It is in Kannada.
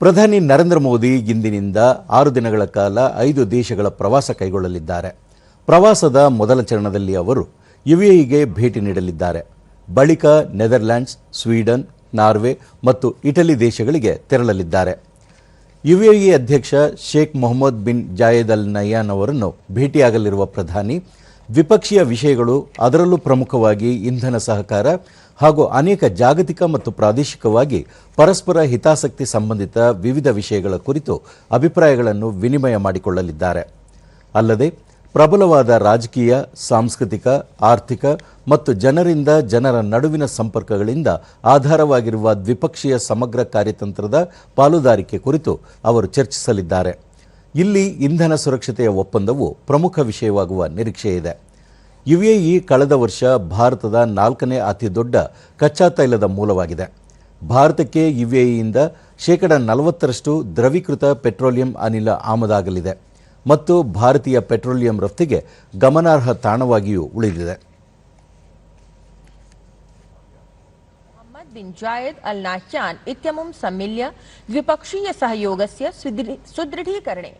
ಪ್ರಧಾನಿ ನರೇಂದ್ರ ಮೋದಿ ಇಂದಿನಿಂದ 6 ದಿನಗಳ ಕಾಲ 5 ದೇಶಗಳ ಪ್ರವಾಸ ಕೈಗೊಳ್ಳಲಿದ್ದಾರೆ. ಪ್ರವಾಸದ ಮೊದಲ ಚರಣದಲ್ಲಿ ಅವರು ಯುಎಇಗೆ ಭೇಟಿ ನೀಡಲಿದ್ದಾರೆ. ಬಳಿಕ ನೆದರ್ಲ್ಯಾಂಡ್ಸ್, ಸ್ವೀಡನ್, ನಾರ್ವೆ ಮತ್ತು ಇಟಲಿ ದೇಶಗಳಿಗೆ ತೆರಳಲಿದ್ದಾರೆ. ಯುಎಇ ಅಧ್ಯಕ್ಷ Sheikh Mohammed bin Zayed Al Nahyan ಅವರನ್ನು ಭೇಟಿಯಾಗಲಿರುವ ಪ್ರಧಾನಿ ದ್ವಿಪಕ್ಷೀಯ ವಿಷಯಗಳು, ಅದರಲ್ಲೂ ಪ್ರಮುಖವಾಗಿ ಇಂಧನ ಸಹಕಾರ ಹಾಗೂ ಅನೇಕ ಜಾಗತಿಕ ಮತ್ತು ಪ್ರಾದೇಶಿಕವಾಗಿ ಪರಸ್ಪರ ಹಿತಾಸಕ್ತಿ ಸಂಬಂಧಿತ ವಿವಿಧ ವಿಷಯಗಳ ಕುರಿತು ಅಭಿಪ್ರಾಯಗಳನ್ನು ವಿನಿಮಯ ಮಾಡಿಕೊಳ್ಳಲಿದ್ದಾರೆ. ಅಲ್ಲದೆ ಪ್ರಬಲವಾದ ರಾಜಕೀಯ, ಸಾಂಸ್ಕೃತಿಕ, ಆರ್ಥಿಕ ಮತ್ತು ಜನರಿಂದ ಜನರ ನಡುವಿನ ಸಂಪರ್ಕಗಳಿಂದ ಆಧಾರವಾಗಿರುವ ದ್ವಿಪಕ್ಷೀಯ ಸಮಗ್ರ ಕಾರ್ಯತಂತ್ರದ ಪಾಲುದಾರಿಕೆ ಕುರಿತು ಅವರು ಚರ್ಚಿಸಲಿದ್ದಾರೆ. ಇಲ್ಲಿ ಇಂಧನ ಸುರಕ್ಷತೆಯ ಒಪ್ಪಂದವು ಪ್ರಮುಖ ವಿಷಯವಾಗುವ ನಿರೀಕ್ಷೆಯಿದೆ. ಯುಎಇ ಕಳೆದ ವರ್ಷ ಭಾರತದ 4ನೇ ಅತಿದೊಡ್ಡ ಕಚ್ಚಾ ತೈಲದ ಮೂಲವಾಗಿದೆ. ಭಾರತಕ್ಕೆ ಯುಎಇಯಿಂದ 40% ದ್ರವೀಕೃತ ಪೆಟ್ರೋಲಿಯಂ ಅನಿಲ ಆಮದಾಗಲಿದೆ ಮತ್ತು ಭಾರತೀಯ ಪೆಟ್ರೋಲಿಯಂ ರಫ್ತಿಗೆ ಗಮನಾರ್ಹ ತಾಣವಾಗಿಯೂ ಉಳಿದಿದೆ. बिन जायेद अल नाह्यान इत्यमुं सम्मिल्य द्विपक्षीय सहयोगस्य सुदृढीकरणे